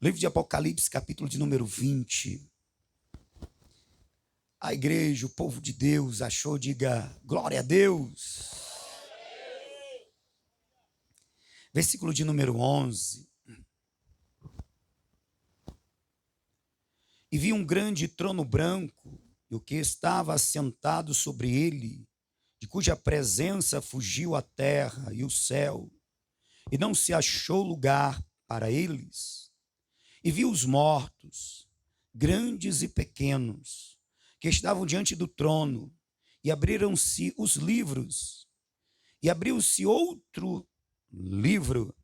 Livro de Apocalipse, capítulo de número 20. A igreja, o povo de Deus achou, diga glória a Deus. Versículo de número 11. E vi um grande trono branco, e o que estava assentado sobre ele, de cuja presença fugiu a terra e o céu, e não se achou lugar para eles. E vi os mortos, grandes e pequenos, que estavam diante do trono, e abriram-se os livros, e abriu-se outro livro,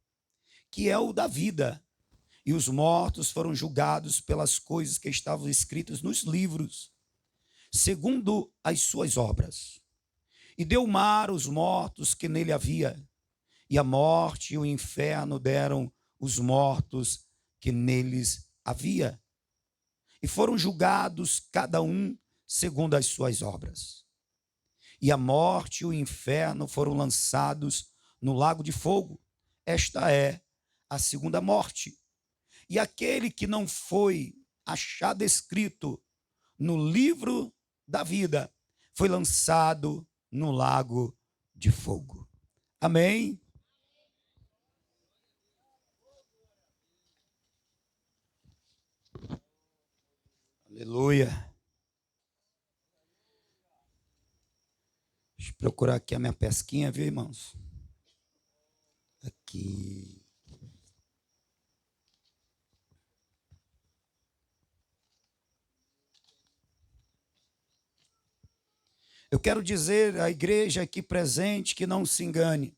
que é o da vida, e os mortos foram julgados pelas coisas que estavam escritas nos livros, segundo as suas obras. E deu o mar os mortos que nele havia, e a morte e o inferno deram os mortos que neles havia, e foram julgados cada um segundo as suas obras. E a morte e o inferno foram lançados no lago de fogo. Esta é a segunda morte. E aquele que não foi achado escrito no livro da vida foi lançado no lago de fogo. Amém? Aleluia. Deixa eu procurar aqui a minha pesquinha, viu, irmãos? Aqui. Eu quero dizer à igreja aqui presente que não se engane.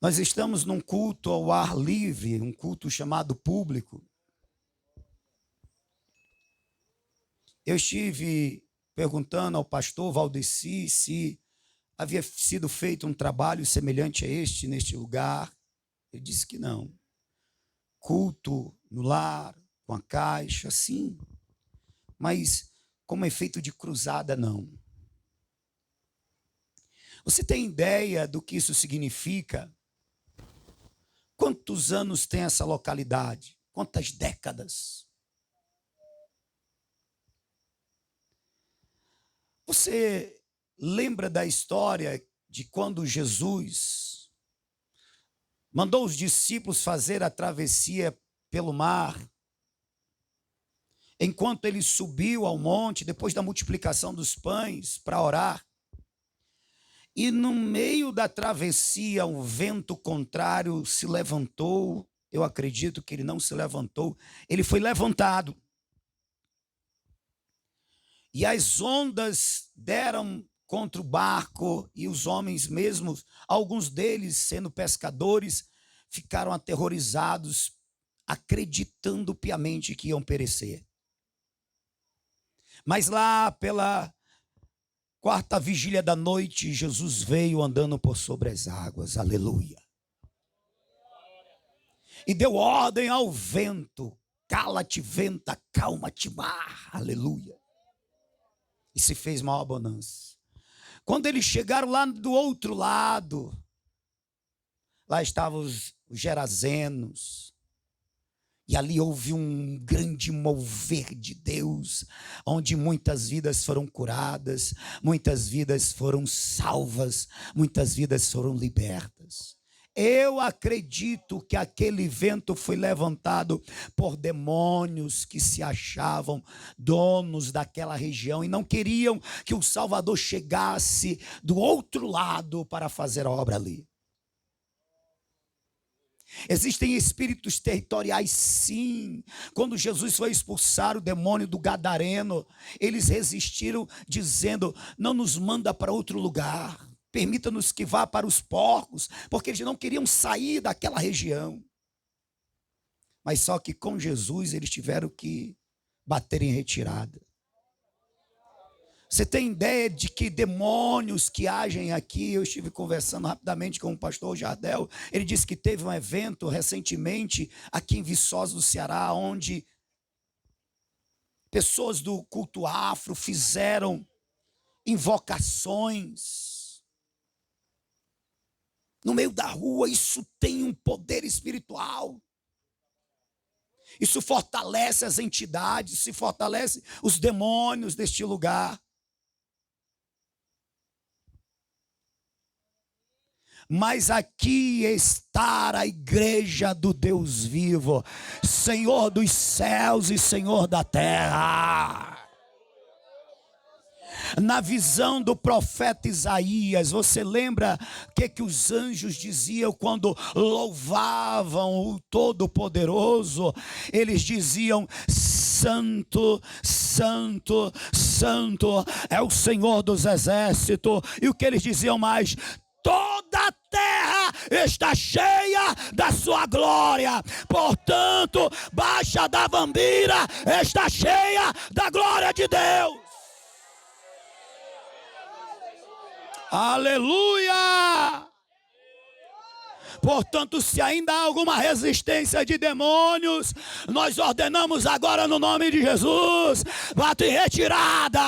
Nós estamos num culto ao ar livre, um culto chamado público. Eu estive perguntando ao pastor Valdeci se havia sido feito um trabalho semelhante a este, neste lugar. Ele disse que não. Culto no lar, com a caixa, sim. Mas como efeito de cruzada, não. Você tem ideia do que isso significa? Quantos anos tem essa localidade? Quantas décadas? Você lembra da história de quando Jesus mandou os discípulos fazer a travessia pelo mar? Enquanto ele subiu ao monte, depois da multiplicação dos pães, para orar, e no meio da travessia, um vento contrário se levantou. Eu acredito que ele não se levantou, ele foi levantado. E as ondas deram contra o barco, e os homens mesmos, alguns deles sendo pescadores, ficaram aterrorizados, acreditando piamente que iam perecer. Mas lá pela quarta vigília da noite, Jesus veio andando por sobre as águas, aleluia. E deu ordem ao vento: cala-te, vento, acalma-te, mar, aleluia. E se fez maior bonança. Quando eles chegaram lá do outro lado, lá estavam os gerazenos, e ali houve um grande mover de Deus, onde muitas vidas foram curadas, muitas vidas foram salvas, muitas vidas foram libertas. Eu acredito que aquele vento foi levantado por demônios que se achavam donos daquela região e não queriam que o Salvador chegasse do outro lado para fazer a obra ali. Existem espíritos territoriais, sim. Quando Jesus foi expulsar o demônio do Gadareno, eles resistiram dizendo: não nos manda para outro lugar, permita-nos que vá para os porcos, porque eles não queriam sair daquela região. Mas só que com Jesus eles tiveram que bater em retirada. Você tem ideia de que demônios que agem aqui? Eu estive conversando rapidamente com o pastor Jardel. Ele disse que teve um evento recentemente aqui em Viçosa do Ceará, onde pessoas do culto afro fizeram invocações no meio da rua. Isso tem um poder espiritual. Isso fortalece as entidades, se fortalece os demônios deste lugar. Mas aqui está a igreja do Deus vivo, Senhor dos céus e Senhor da terra. Na visão do profeta Isaías, você lembra o que os anjos diziam quando louvavam o Todo-Poderoso? Eles diziam: Santo, Santo, Santo é o Senhor dos exércitos. E o que eles diziam mais? Toda a terra está cheia da sua glória. Portanto, Baixa da Vambira está cheia da glória de Deus. Aleluia! Portanto, se ainda há alguma resistência de demônios, nós ordenamos agora no nome de Jesus: bata em retirada,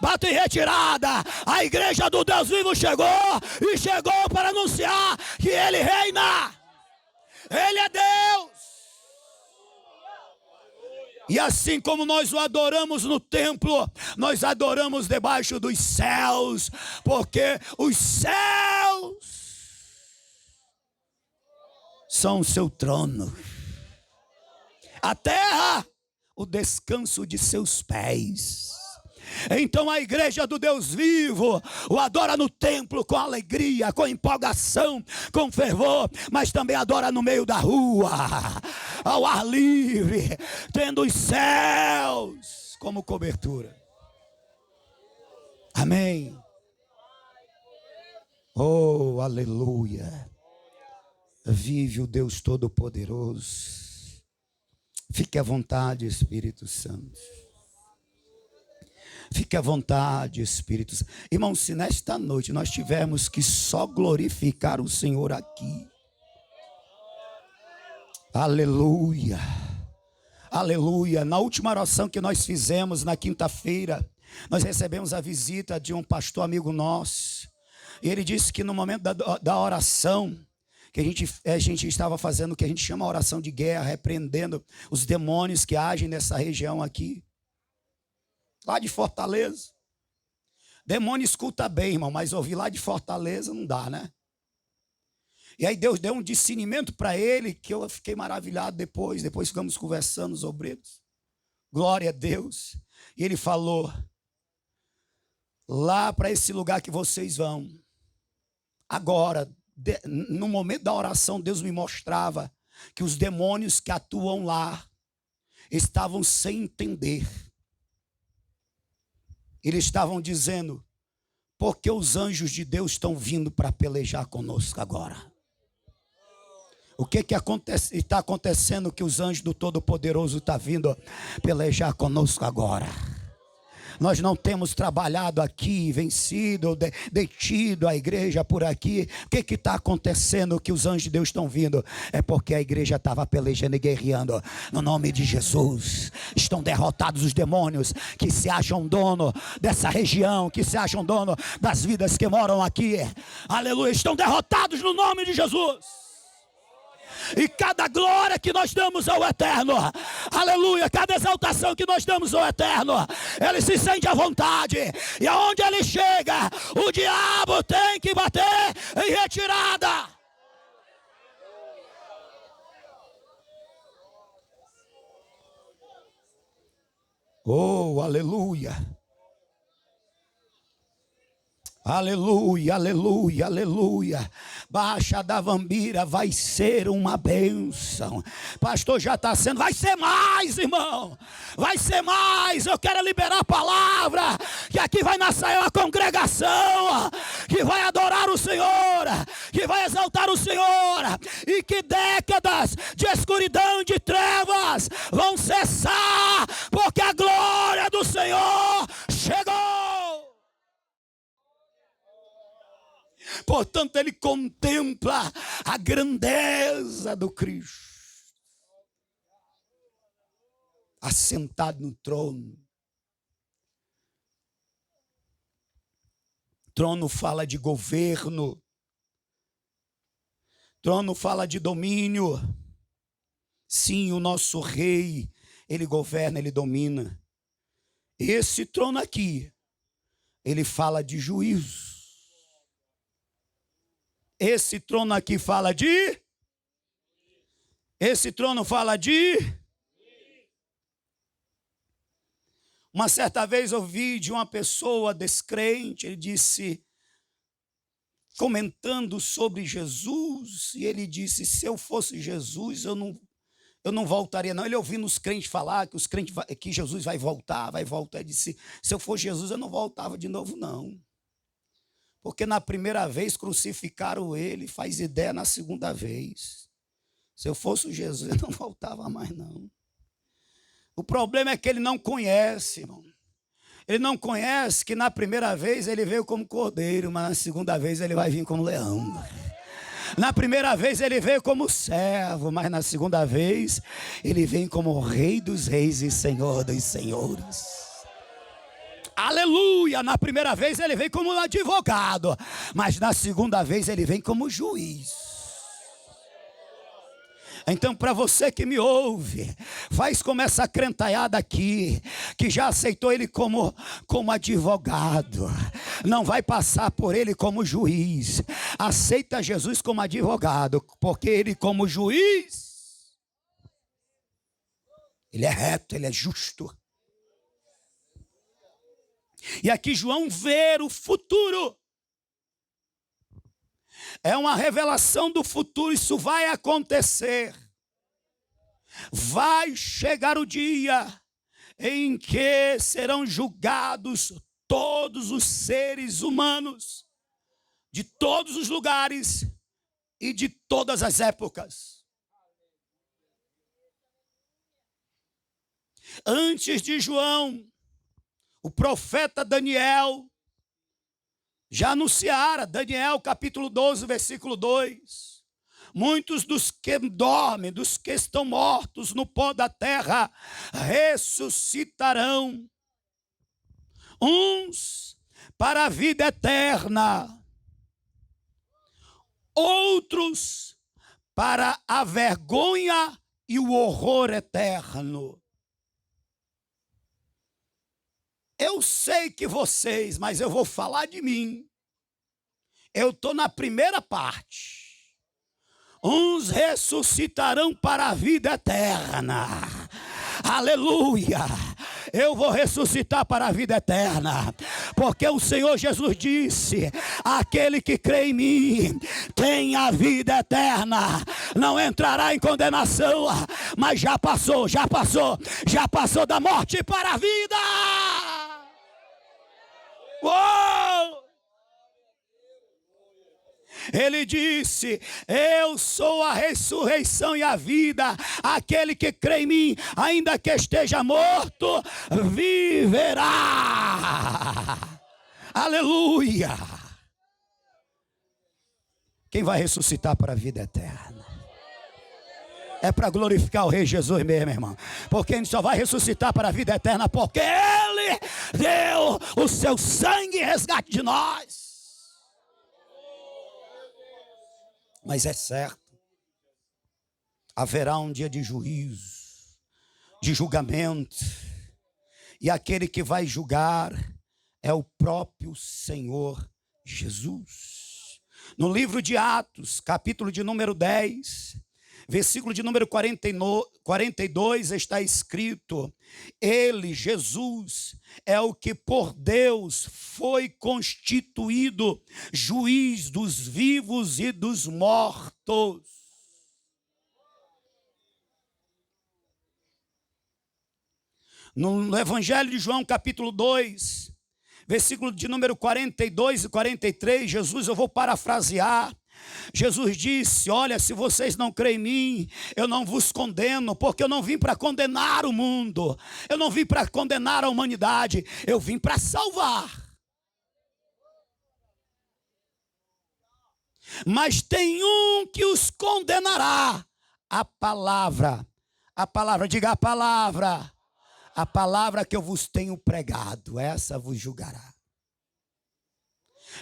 bata em retirada. A igreja do Deus vivo chegou, e chegou para anunciar que Ele reina, Ele é Deus. E assim como nós o adoramos no templo, nós adoramos debaixo dos céus, porque os céus são o seu trono, a terra, o descanso de seus pés. Então a igreja do Deus vivo o adora no templo com alegria, com empolgação, com fervor, mas também adora no meio da rua, ao ar livre, tendo os céus como cobertura. Amém. Oh, aleluia. Vive o Deus Todo-Poderoso. Fique à vontade, Espírito Santo. Fique à vontade, Espírito Santo. Irmãos, se nesta noite nós tivermos que só glorificar o Senhor aqui. Aleluia. Aleluia. Na última oração que nós fizemos na quinta-feira, nós recebemos a visita de um pastor amigo nosso. E ele disse que no momento da oração, que a gente estava fazendo o que a gente chama oração de guerra, repreendendo os demônios que agem nessa região aqui, lá de Fortaleza. Demônio escuta bem, irmão, mas ouvir lá de Fortaleza não dá, né? E aí Deus deu um discernimento para ele, que eu fiquei maravilhado depois ficamos conversando, os obreiros. Glória a Deus. E ele falou: lá para esse lugar que vocês vão, agora, no momento da oração, Deus me mostrava que os demônios que atuam lá estavam sem entender. Eles estavam dizendo: porque os anjos de Deus estão vindo para pelejar conosco agora. O que está acontecendo que os anjos do Todo-Poderoso estão vindo pelejar conosco agora? Nós não temos trabalhado aqui, vencido, detido a igreja por aqui. O que está acontecendo que os anjos de Deus estão vindo? É porque a igreja estava pelejando e guerreando. No nome de Jesus, estão derrotados os demônios que se acham dono dessa região, que se acham dono das vidas que moram aqui. Aleluia, estão derrotados no nome de Jesus. E cada glória que nós damos ao Eterno, aleluia, cada exaltação que nós damos ao Eterno, Ele se sente à vontade. E aonde Ele chega, o diabo tem que bater em retirada. Oh, aleluia. Aleluia, aleluia, aleluia. Baixa da Vambira vai ser uma bênção. Pastor, já está sendo. Vai ser mais, irmão. Vai ser mais. Eu quero liberar a palavra. Que aqui vai nascer uma congregação que vai adorar o Senhor, que vai exaltar o Senhor. E que décadas de escuridão e de trevas vão cessar, porque a glória do Senhor chegou. Portanto, ele contempla a grandeza do Cristo, assentado no trono. Trono fala de governo. Trono fala de domínio. Sim, o nosso rei, ele governa, ele domina. Esse trono aqui, ele fala de juízo. Esse trono aqui fala de... Esse trono fala de... Uma certa vez eu ouvi de uma pessoa descrente, ele disse, comentando sobre Jesus, e ele disse, se eu fosse Jesus, eu não voltaria não. Ele ouvindo os crentes falar que Jesus vai voltar. Ele disse, se eu fosse Jesus, eu não voltava de novo não. Porque na primeira vez crucificaram ele, faz ideia na segunda vez. Se eu fosse Jesus, eu não voltava mais não. O problema é que ele não conhece, irmão. Ele não conhece que na primeira vez ele veio como cordeiro, mas na segunda vez ele vai vir como leão. Na primeira vez ele veio como servo, mas na segunda vez ele vem como Rei dos Reis e Senhor dos Senhores. Aleluia! Na primeira vez ele vem como advogado, mas na segunda vez ele vem como juiz. Então, para você que me ouve, faz como essa crentaiada aqui, que já aceitou ele como advogado, não vai passar por ele como juiz. Aceita Jesus como advogado, porque ele como juiz, ele é reto, ele é justo. E aqui João vê o futuro. É uma revelação do futuro, isso vai acontecer. Vai chegar o dia em que serão julgados todos os seres humanos, de todos os lugares e de todas as épocas. Antes de João, o profeta Daniel já anunciara, Daniel capítulo 12, versículo 2. Muitos dos que dormem, dos que estão mortos no pó da terra, ressuscitarão. Uns para a vida eterna, outros para a vergonha e o horror eterno. Eu sei que vocês, mas eu vou falar de mim. Eu estou na primeira parte. Uns ressuscitarão para a vida eterna. Aleluia! Eu vou ressuscitar para a vida eterna, porque o Senhor Jesus disse, aquele que crê em mim tem a vida eterna, não entrará em condenação, mas já passou da morte para a vida. Uou! Ele disse, eu sou a ressurreição e a vida, aquele que crê em mim, ainda que esteja morto, viverá. Aleluia! Quem vai ressuscitar para a vida eterna? É para glorificar o Rei Jesus mesmo, irmão. Porque a gente só vai ressuscitar para a vida eterna porque Ele deu o seu sangue em resgate de nós. Mas é certo, haverá um dia de juízo, de julgamento, e aquele que vai julgar é o próprio Senhor Jesus. No livro de Atos, capítulo de número 10, versículo de número 42, está escrito, ele, Jesus, é o que por Deus foi constituído juiz dos vivos e dos mortos. No Evangelho de João, capítulo 2, versículo de número 42 e 43, Jesus, eu vou parafrasear, Jesus disse, olha, se vocês não creem em mim, eu não vos condeno, porque eu não vim para condenar o mundo, eu não vim para condenar a humanidade, eu vim para salvar. Mas tem um que os condenará. A palavra, diga a palavra que eu vos tenho pregado, essa vos julgará.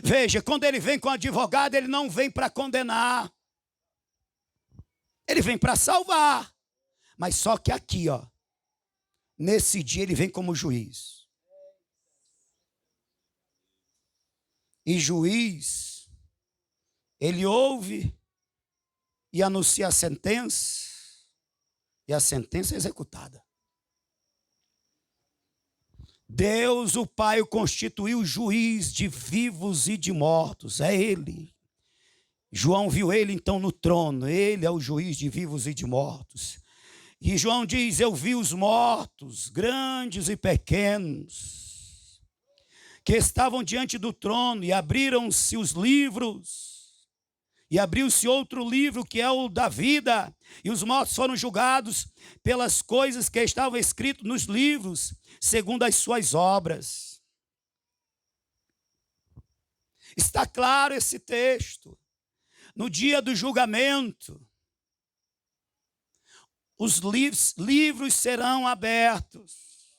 Veja, quando ele vem com advogado, ele não vem para condenar. Ele vem para salvar. Mas só que aqui, ó, nesse dia ele vem como juiz. E juiz, ele ouve e anuncia a sentença, e a sentença é executada. Deus, o Pai, o constituiu juiz de vivos e de mortos. É Ele. João viu Ele então no trono. Ele é o juiz de vivos e de mortos. E João diz: eu vi os mortos, grandes e pequenos, que estavam diante do trono, e abriram-se os livros. E abriu-se outro livro, que é o da vida, e os mortos foram julgados pelas coisas que estavam escritas nos livros, segundo as suas obras. Está claro esse texto. No dia do julgamento, os livros serão abertos.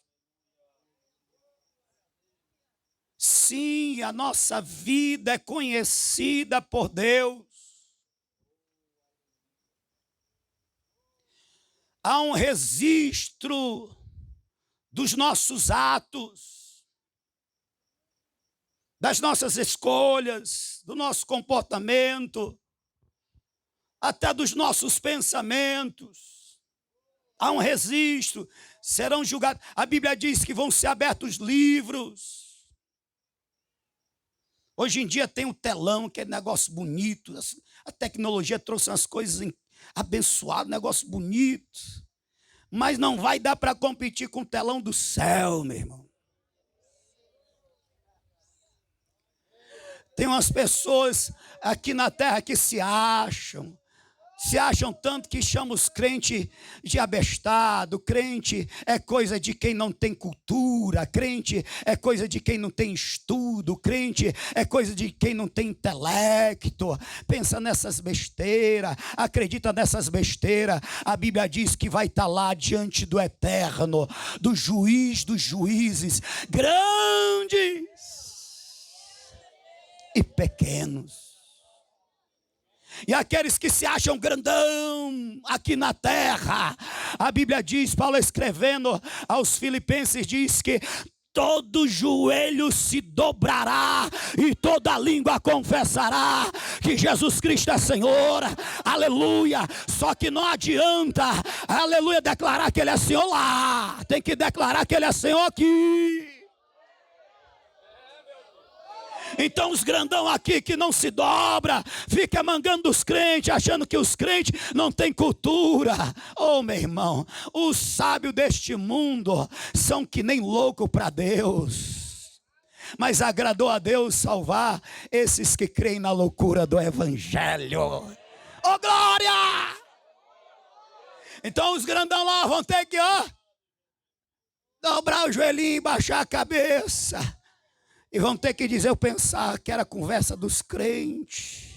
Sim, a nossa vida é conhecida por Deus. Há um registro dos nossos atos, das nossas escolhas, do nosso comportamento, até dos nossos pensamentos. Há um registro, serão julgados. A Bíblia diz que vão ser abertos livros. Hoje em dia tem um telão, que é negócio bonito. A tecnologia trouxe umas coisas abençoadas, negócio bonito. Mas não vai dar para competir com o telão do céu, meu irmão. Tem umas pessoas aqui na terra que se acham tanto que chamam os crentes de abestado. Crente é coisa de quem não tem cultura, crente é coisa de quem não tem estudo, crente é coisa de quem não tem intelecto. Pensa nessas besteiras, acredita nessas besteiras. A Bíblia diz que vai estar lá diante do eterno, do juiz dos juízes, grandes e pequenos. E aqueles que se acham grandão aqui na terra, a Bíblia diz, Paulo escrevendo aos Filipenses, diz que todo joelho se dobrará e toda língua confessará que Jesus Cristo é Senhor. Aleluia. Só que não adianta, aleluia, declarar que Ele é Senhor lá. Tem que declarar que Ele é Senhor aqui. Então os grandão aqui que não se dobra, fica mangando os crentes, achando que os crentes não têm cultura. Oh, meu irmão, os sábios deste mundo são que nem louco para Deus. Mas agradou a Deus salvar esses que creem na loucura do Evangelho. Oh, glória! Então os grandão lá vão ter que, dobrar o joelhinho e baixar a cabeça. E vão ter que dizer: eu pensava que era conversa dos crentes,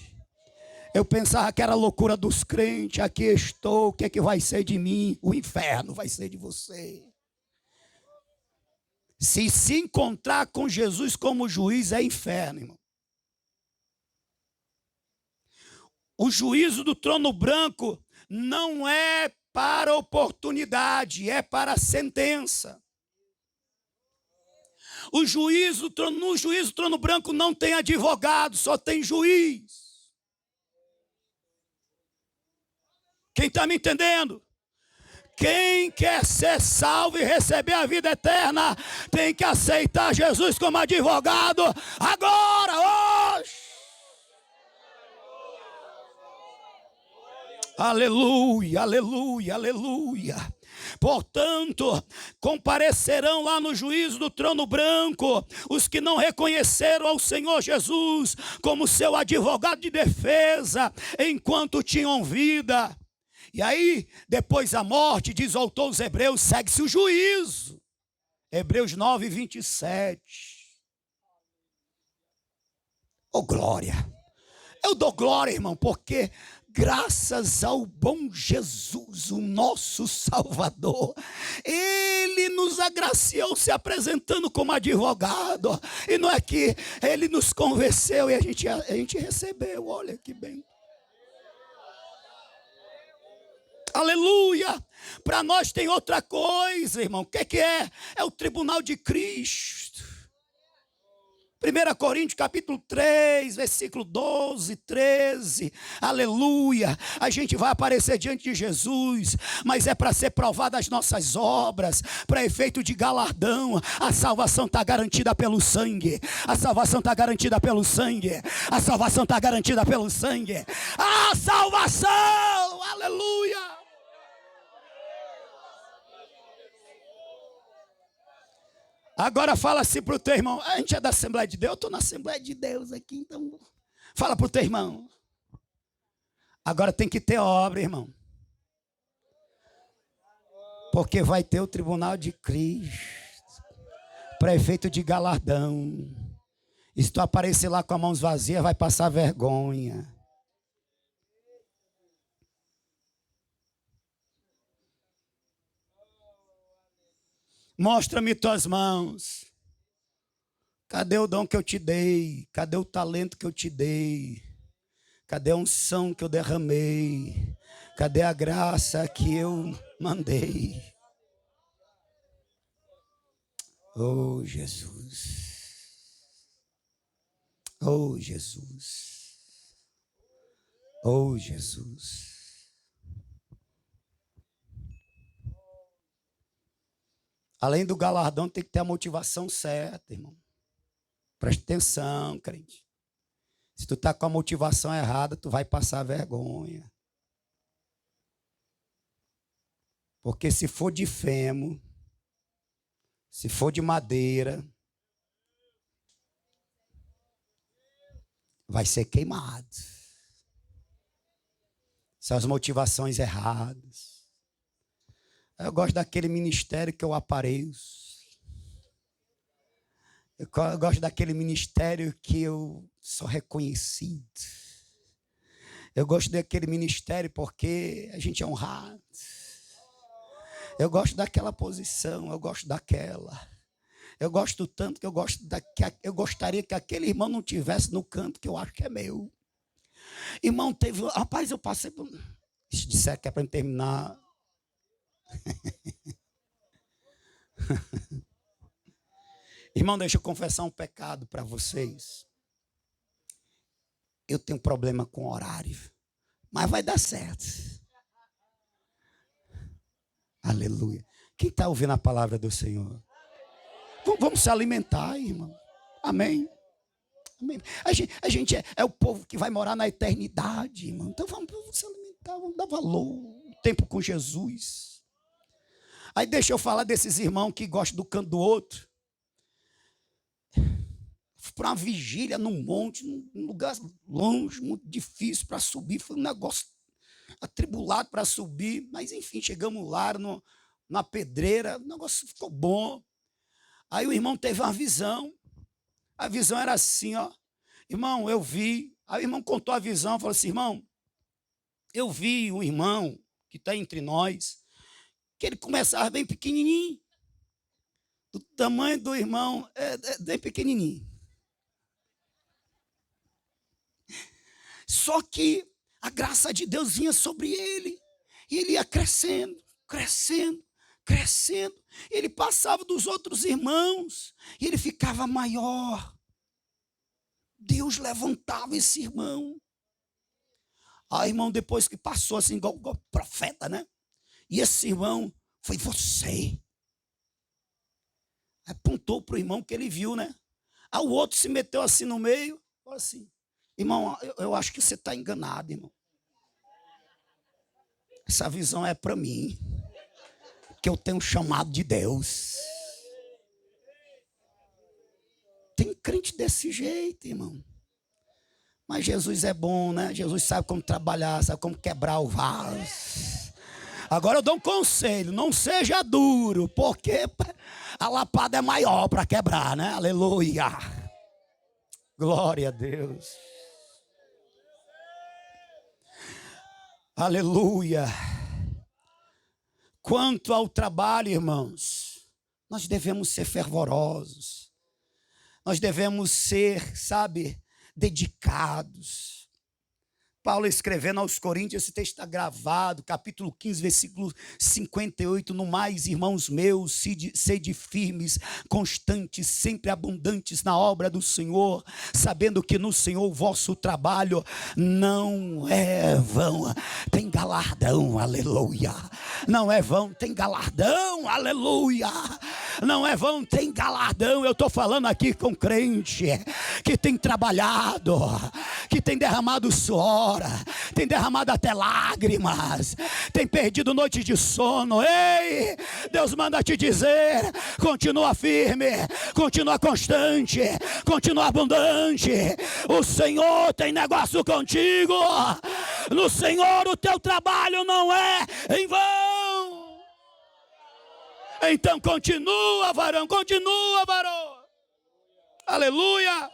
eu pensava que era loucura dos crentes, aqui estou, o que é que vai ser de mim? O inferno vai ser de você. Se encontrar com Jesus como juiz é inferno, irmão. O juízo do trono branco não é para oportunidade, é para sentença. No juízo do trono branco não tem advogado, só tem juiz. Quem está me entendendo? Quem quer ser salvo e receber a vida eterna tem que aceitar Jesus como advogado agora, hoje. Aleluia, aleluia, aleluia. Portanto, comparecerão lá no juízo do trono branco os que não reconheceram ao Senhor Jesus como seu advogado de defesa enquanto tinham vida. E aí, depois da morte, diz o autor aos Hebreus, segue-se o juízo. Hebreus 9, 27. Oh, glória! Eu dou glória, irmão, porque graças ao bom Jesus, o nosso Salvador, Ele nos agraciou se apresentando como advogado. E não é que Ele nos convenceu e a gente recebeu, olha que bem. Aleluia! Para nós tem outra coisa, irmão. O que é? É o tribunal de Cristo. 1 Coríntios capítulo 3, versículo 12, 13, aleluia, a gente vai aparecer diante de Jesus, mas é para ser provada as nossas obras, para efeito de galardão. A salvação está garantida pelo sangue, a salvação está garantida pelo sangue, a salvação está garantida pelo sangue, a salvação, aleluia. Agora fala assim para o teu irmão, a gente é da Assembleia de Deus, eu estou na Assembleia de Deus aqui, então fala para o teu irmão. Agora tem que ter obra, irmão. Porque vai ter o tribunal de Cristo, para efeito de galardão. E se tu aparecer lá com as mãos vazias, vai passar vergonha. Mostra-me tuas mãos. Cadê o dom que eu te dei? Cadê o talento que eu te dei? Cadê a unção que eu derramei? Cadê a graça que eu mandei? Oh, Jesus. Oh, Jesus. Oh, Jesus. Além do galardão, tem que ter a motivação certa, irmão. Preste atenção, crente. Se tu está com a motivação errada, tu vai passar vergonha. Porque se for de feno, se for de madeira, vai ser queimado. São as motivações erradas. Eu gosto daquele ministério que eu apareço. Eu gosto daquele ministério que eu sou reconhecido. Eu gosto daquele ministério porque a gente é honrado. Eu gosto daquela posição, eu gosto daquela. Eu gosto tanto que eu gostaria que aquele irmão não tivesse no canto que eu acho que é meu. Irmão, rapaz, eu passei por... Se disser que é para terminar... Irmão, deixa eu confessar um pecado para vocês. Eu tenho problema com horário, mas vai dar certo. Aleluia. Quem está ouvindo a palavra do Senhor? Vamos se alimentar, irmão. Amém. Amém. A gente é o povo que vai morar na eternidade, irmão. Então vamos se alimentar, vamos dar valor. O tempo com Jesus. Aí deixa eu falar desses irmãos que gostam do canto do outro. Para uma vigília num monte, num lugar longe, muito difícil para subir. Foi um negócio atribulado para subir. Mas enfim, chegamos lá na pedreira, o negócio ficou bom. Aí o irmão teve uma visão. A visão era assim, ó. Irmão, eu vi. Aí o irmão contou a visão, falou assim, irmão, eu vi um irmão que está entre nós, que ele começava bem pequenininho, do tamanho do irmão, bem pequenininho. Só que a graça de Deus vinha sobre ele, e ele ia crescendo, crescendo, crescendo. Ele passava dos outros irmãos, e ele ficava maior. Deus levantava esse irmão. Aí, irmão, depois que passou assim, igual profeta, né? E esse irmão foi você. Apontou para o irmão que ele viu, né? Aí o outro se meteu assim no meio. Falou assim, irmão, eu acho que você está enganado, irmão. Essa visão é para mim. Que eu tenho chamado de Deus. Tem crente desse jeito, irmão. Mas Jesus é bom, né? Jesus sabe como trabalhar, sabe como quebrar o vaso. Agora eu dou um conselho, não seja duro, porque a lapada é maior para quebrar, né? Aleluia. Glória a Deus. Aleluia. Quanto ao trabalho, irmãos, nós devemos ser fervorosos. Nós devemos ser, dedicados. Paulo escrevendo aos Coríntios, esse texto está gravado, capítulo 15, versículo 58. No mais, irmãos meus, sede firmes, constantes, sempre abundantes na obra do Senhor, sabendo que no Senhor o vosso trabalho não é vão, tem galardão, aleluia. Não é vão, tem galardão, aleluia. Não é vão, tem galardão. Eu estou falando aqui com crente que tem trabalhado, que tem derramado suor, tem derramado até lágrimas, tem perdido noites de sono. Ei, Deus manda te dizer: continua firme, continua constante, continua abundante. O Senhor tem negócio contigo. No Senhor o teu trabalho não é em vão. Então continua, varão, continua, varão. Aleluia.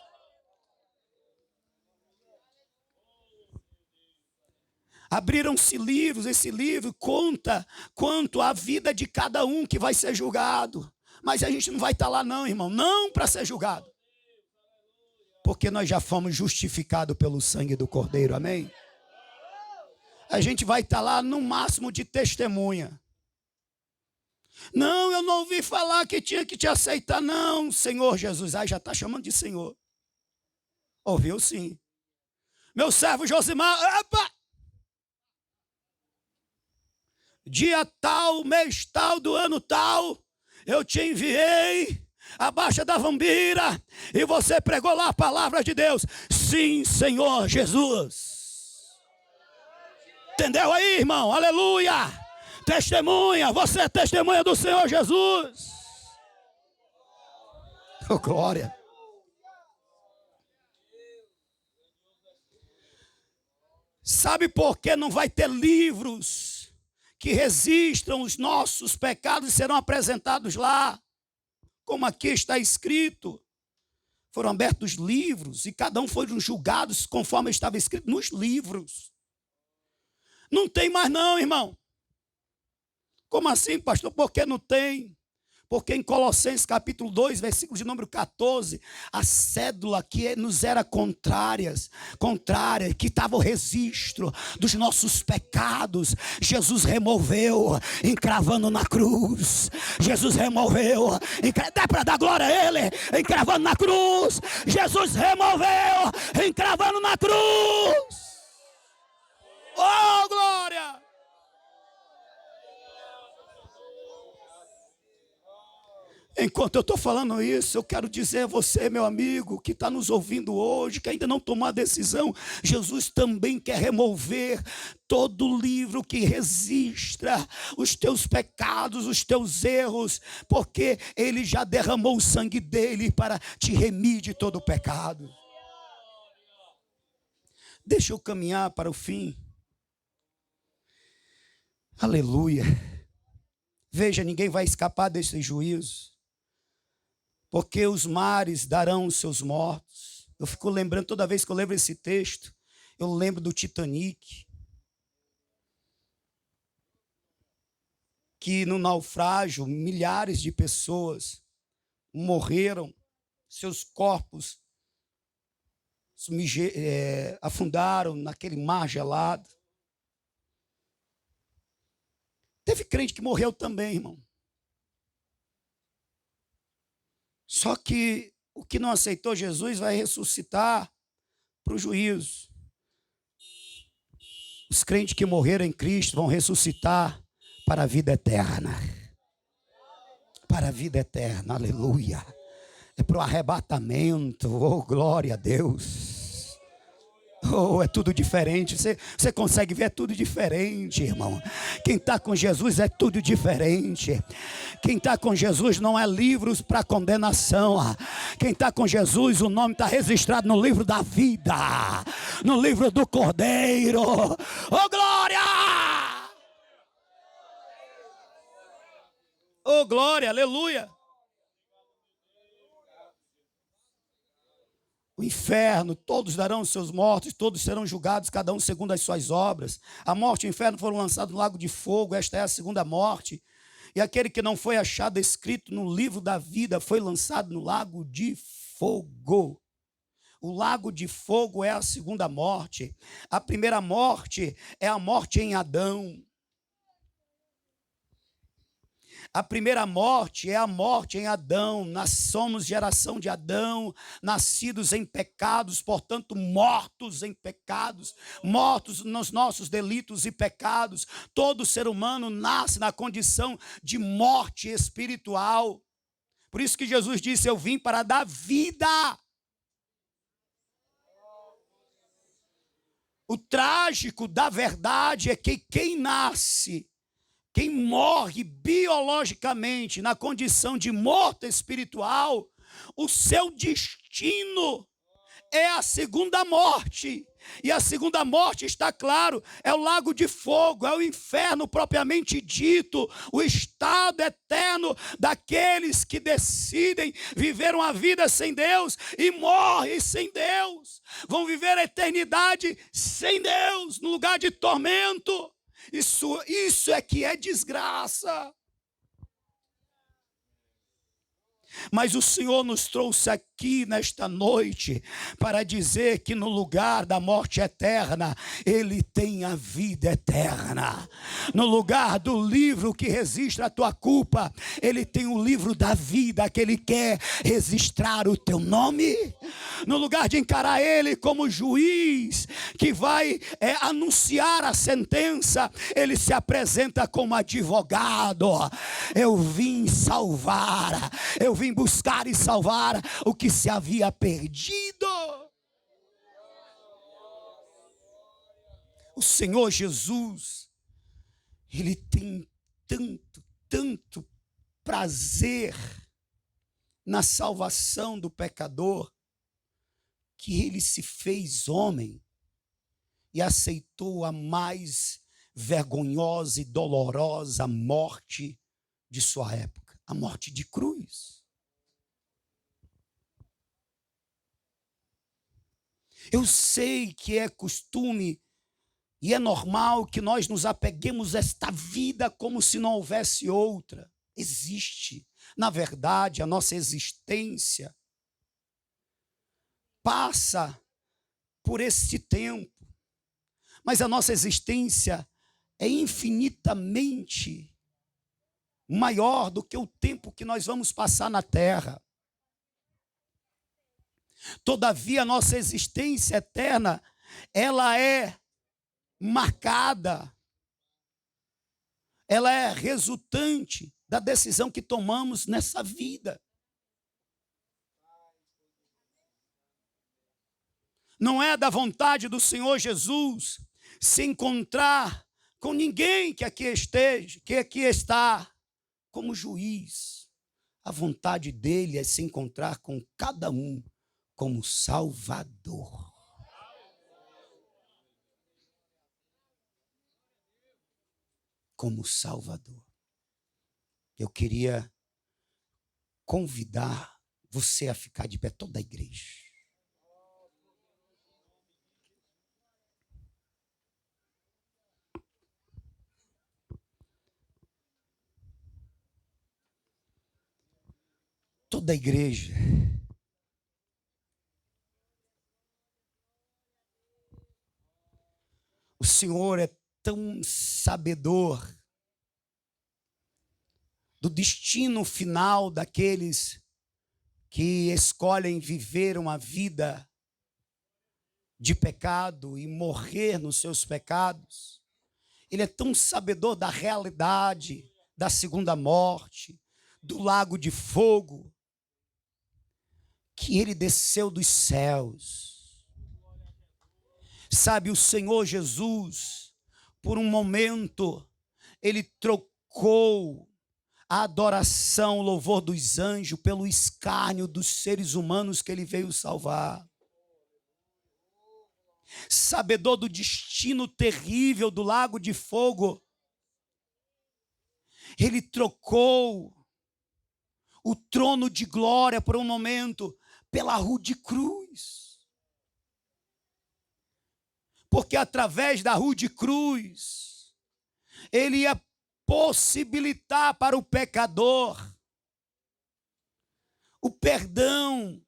Abriram-se livros, esse livro conta quanto a vida de cada um que vai ser julgado. Mas a gente não vai estar lá não, irmão, não para ser julgado. Porque nós já fomos justificados pelo sangue do Cordeiro, amém? A gente vai estar lá no máximo de testemunha. Não, eu não ouvi falar que tinha que te aceitar, não, Senhor Jesus. Aí já está chamando de Senhor. Ouviu sim. Meu servo Josimar, opa! Dia tal, mês tal, do ano tal, eu te enviei a Baixa da Vambira e você pregou lá a palavra de Deus. Sim, Senhor Jesus. Entendeu aí, irmão? Aleluia. Testemunha, você é testemunha do Senhor Jesus. Oh, glória. Sabe por que não vai ter livros que registram os nossos pecados e serão apresentados lá? Como aqui está escrito, foram abertos livros e cada um foi julgado conforme estava escrito nos livros. Não tem mais não, irmão. Como assim, pastor? Por que não tem? Porque em Colossenses capítulo 2, versículo de número 14, a cédula que nos era contrária, que estava o registro dos nossos pecados, Jesus removeu, encravando na cruz. Jesus removeu, dá para dar glória a Ele, encravando na cruz. Jesus removeu, encravando na cruz. Oh, glória! Enquanto eu estou falando isso, eu quero dizer a você, meu amigo, que está nos ouvindo hoje, que ainda não tomou a decisão, Jesus também quer remover todo livro que registra os teus pecados, os teus erros, porque Ele já derramou o sangue dele para te remir de todo o pecado. Deixa eu caminhar para o fim. Aleluia. Veja, ninguém vai escapar desse juízo. Porque os mares darão os seus mortos. Eu fico lembrando, toda vez que eu lembro esse texto, eu lembro do Titanic. Que no naufrágio, milhares de pessoas morreram, seus corpos afundaram naquele mar gelado. Teve crente que morreu também, irmão. Só que o que não aceitou Jesus vai ressuscitar para o juízo. Os crentes que morreram em Cristo vão ressuscitar para a vida eterna. Para a vida eterna, aleluia. É para o arrebatamento, oh glória a Deus. Oh, é tudo diferente, você consegue ver, é tudo diferente, irmão. Quem está com Jesus é tudo diferente. Quem está com Jesus não é livros para condenação. Quem está com Jesus, o nome está registrado no livro da vida, no livro do Cordeiro. Oh glória! Oh glória, aleluia. O inferno, todos darão os seus mortos, todos serão julgados, cada um segundo as suas obras. A morte e o inferno foram lançados no lago de fogo, esta é a segunda morte. E aquele que não foi achado escrito no livro da vida foi lançado no lago de fogo. O lago de fogo é a segunda morte. A primeira morte é a morte em Adão. A primeira morte é a morte em Adão. Nós somos geração de Adão, nascidos em pecados, portanto, mortos em pecados, mortos nos nossos delitos e pecados. Todo ser humano nasce na condição de morte espiritual. Por isso que Jesus disse: eu vim para dar vida. O trágico da verdade é que quem nasce, quem morre biologicamente na condição de morto espiritual, o seu destino é a segunda morte. E a segunda morte, está claro, é o lago de fogo, é o inferno propriamente dito, o estado eterno daqueles que decidem viver uma vida sem Deus e morrem sem Deus. Vão viver a eternidade sem Deus, no lugar de tormento. Isso é que é desgraça. Mas o Senhor nos trouxe aqui nesta noite para dizer que no lugar da morte eterna, Ele tem a vida eterna. No lugar do livro que registra a tua culpa, Ele tem o livro da vida que Ele quer registrar o teu nome. No lugar de encarar Ele como juiz que vai anunciar a sentença, Ele se apresenta como advogado. Eu vim salvar, eu vim buscar e salvar o que se havia perdido. O Senhor Jesus, Ele tem tanto prazer na salvação do pecador, que Ele se fez homem e aceitou a mais vergonhosa e dolorosa morte de sua época, a morte de cruz. Eu sei que é costume e é normal que nós nos apeguemos a esta vida como se não houvesse outra. Existe. Na verdade, a nossa existência passa por esse tempo, mas a nossa existência é infinitamente maior do que o tempo que nós vamos passar na terra. Todavia, a nossa existência eterna, ela é marcada, ela é resultante da decisão que tomamos nessa vida. Não é da vontade do Senhor Jesus se encontrar com ninguém que aqui esteja, que aqui está como juiz. A vontade dele é se encontrar com cada um como Salvador. Como Salvador. Eu queria convidar você a ficar de pé, toda a igreja. Toda a igreja. O Senhor é tão sabedor do destino final daqueles que escolhem viver uma vida de pecado e morrer nos seus pecados. Ele é tão sabedor da realidade da segunda morte, do lago de fogo, que ele desceu dos céus. Sabe, o Senhor Jesus, por um momento, ele trocou a adoração, o louvor dos anjos pelo escárnio dos seres humanos que ele veio salvar. Sabedor do destino terrível do lago de fogo, ele trocou o trono de glória por um momento pela rude cruz. Porque através da rude cruz, ele ia possibilitar para o pecador o perdão,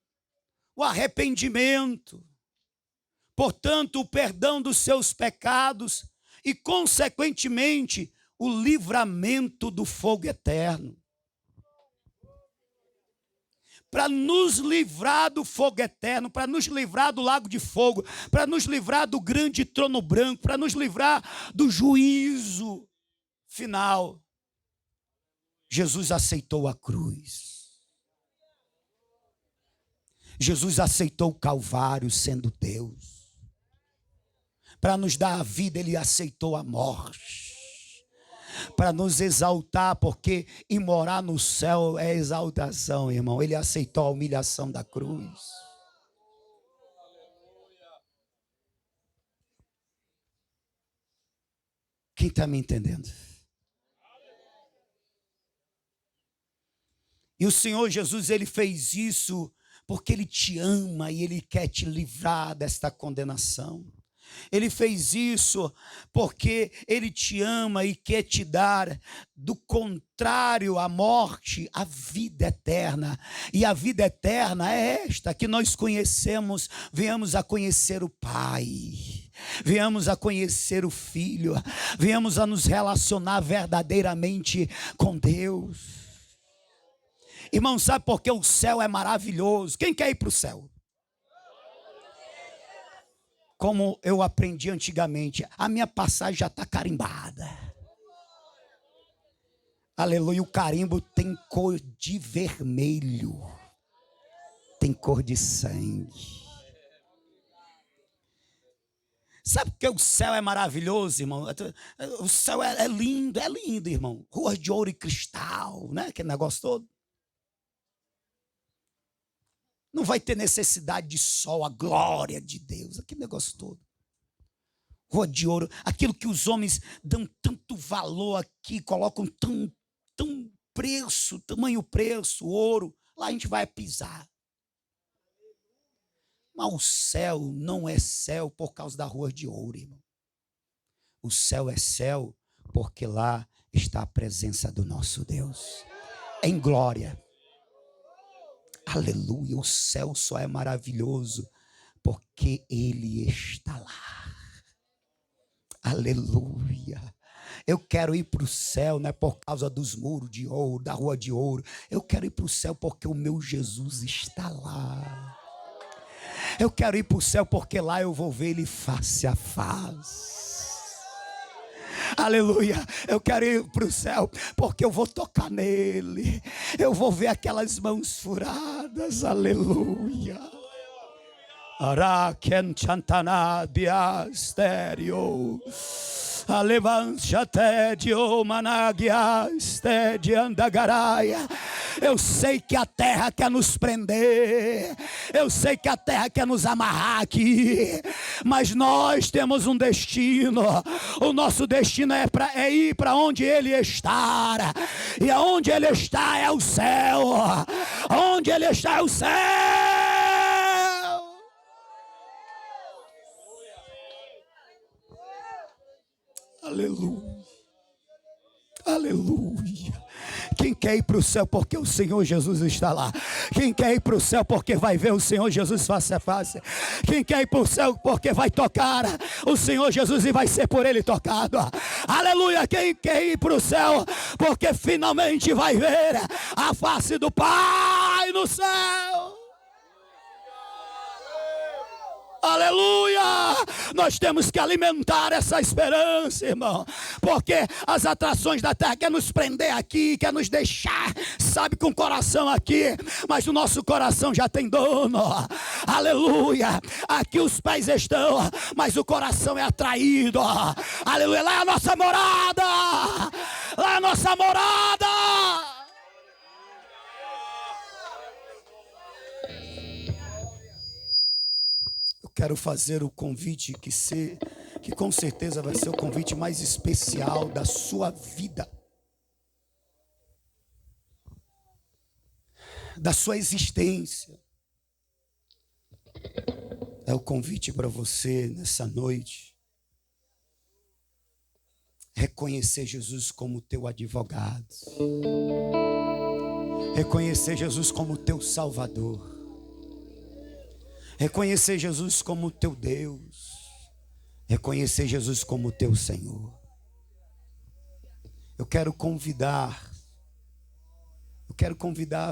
o arrependimento, portanto, o perdão dos seus pecados e, consequentemente, o livramento do fogo eterno. Para nos livrar do fogo eterno, para nos livrar do lago de fogo, para nos livrar do grande trono branco, para nos livrar do juízo final, Jesus aceitou a cruz. Jesus aceitou o Calvário sendo Deus. Para nos dar a vida, ele aceitou a morte. Para nos exaltar, porque ir morar no céu é exaltação, irmão. Ele aceitou a humilhação da cruz. Quem está me entendendo? E o Senhor Jesus, ele fez isso porque ele te ama e ele quer te livrar desta condenação. Ele fez isso porque ele te ama e quer te dar, do contrário à morte, a vida eterna. E a vida eterna é esta, que nós conhecemos, venhamos a conhecer o Pai, venhamos a conhecer o Filho, venhamos a nos relacionar verdadeiramente com Deus. Irmão, sabe por que o céu é maravilhoso? Quem quer ir para o céu? Como eu aprendi antigamente, a minha passagem já está carimbada. Aleluia, o carimbo tem cor de vermelho, tem cor de sangue. Sabe por que o céu é maravilhoso, irmão? O céu é lindo, irmão. Ruas de ouro e cristal, né? Aquele negócio todo. Não vai ter necessidade de sol, a glória de Deus, aquele negócio todo. Rua de ouro, aquilo que os homens dão tanto valor aqui, colocam tão preço, tamanho preço, ouro, lá a gente vai pisar. Mas o céu não é céu por causa da rua de ouro, irmão. O céu é céu porque lá está a presença do nosso Deus, em glória. Aleluia, o céu só é maravilhoso porque ele está lá. Aleluia. Eu quero ir para o céu, não é por causa dos muros de ouro, da rua de ouro. Eu quero ir para o céu porque o meu Jesus está lá. Eu quero ir para o céu porque lá eu vou ver ele face a face. Aleluia, eu quero ir para o céu porque eu vou tocar nele, eu vou ver aquelas mãos furadas, aleluia. Araken chantana biasterio, alevante de omanagiaste de andagaraia. Eu sei que a terra quer nos prender, eu sei que a terra quer nos amarrar aqui, mas nós temos um destino. O nosso destino é ir para onde ele está, e aonde ele está é o céu. Onde ele está é o céu. Aleluia, aleluia. Quem quer ir para o céu porque o Senhor Jesus está lá? Quem quer ir para o céu porque vai ver o Senhor Jesus face a face? Quem quer ir para o céu porque vai tocar o Senhor Jesus e vai ser por ele tocado? Aleluia. Quem quer ir para o céu porque finalmente vai ver a face do Pai no céu? Aleluia! Nós temos que alimentar essa esperança, irmão, porque as atrações da terra quer nos prender aqui, quer nos deixar, sabe, com o coração aqui, mas o nosso coração já tem dono. Aleluia! Aqui os pés estão, mas o coração é atraído. Aleluia! Lá é a nossa morada! Lá é a nossa morada! Quero fazer o convite que com certeza vai ser o convite mais especial da sua vida, da sua existência. É o convite para você nessa noite. Reconhecer Jesus como teu advogado. Reconhecer Jesus como teu Salvador. Reconhecer Jesus como teu Deus. Reconhecer Jesus como teu Senhor. Eu quero convidar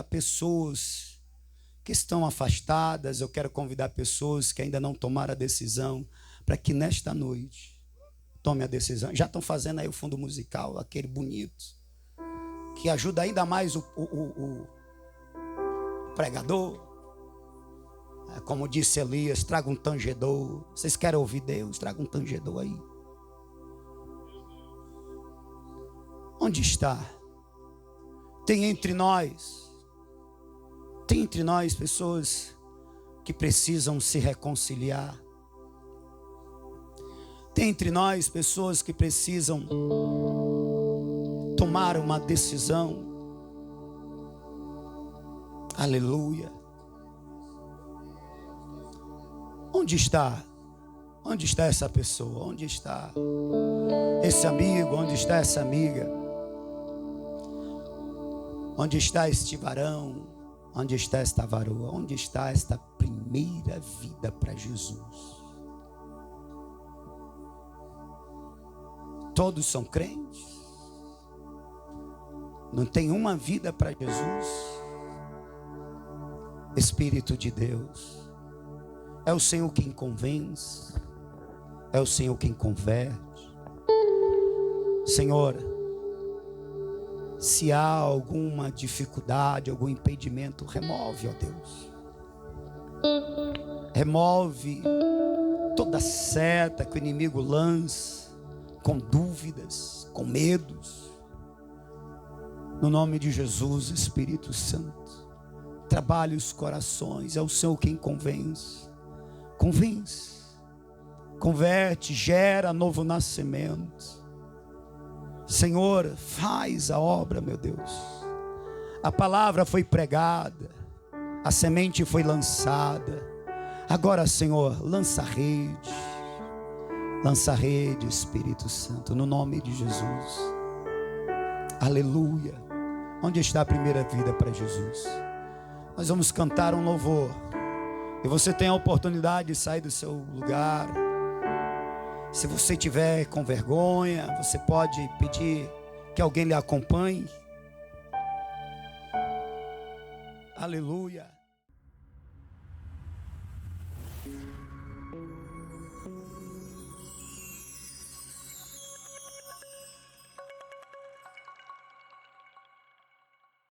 pessoas que estão afastadas, eu quero convidar pessoas que ainda não tomaram a decisão, para que nesta noite tome a decisão. Já estão fazendo aí o fundo musical, aquele bonito, que ajuda ainda mais o pregador. Como disse Elias, traga um tangedor. Vocês querem ouvir Deus? Traga um tangedor aí. Onde está? Tem entre nós pessoas que precisam se reconciliar. Tem entre nós pessoas que precisam tomar uma decisão. Aleluia. Onde está? Onde está essa pessoa? Onde está esse amigo? Onde está essa amiga? Onde está este varão? Onde está esta varoa? Onde está esta primeira vida para Jesus? Todos são crentes? Não tem uma vida para Jesus? Espírito de Deus, é o Senhor quem convence, é o Senhor quem converte. Senhor, se há alguma dificuldade, algum impedimento, remove, ó Deus. Remove toda seta que o inimigo lança, com dúvidas, com medos. No nome de Jesus, Espírito Santo, trabalhe os corações, é o Senhor quem convence. Convence, converte, gera novo nascimento. Senhor, faz a obra, meu Deus. A palavra foi pregada, a semente foi lançada. Agora, Senhor, lança a rede, Espírito Santo, no nome de Jesus. Aleluia. Onde está a primeira vida para Jesus? Nós vamos cantar um louvor. E você tem a oportunidade de sair do seu lugar. Se você tiver com vergonha, você pode pedir que alguém lhe acompanhe. Aleluia.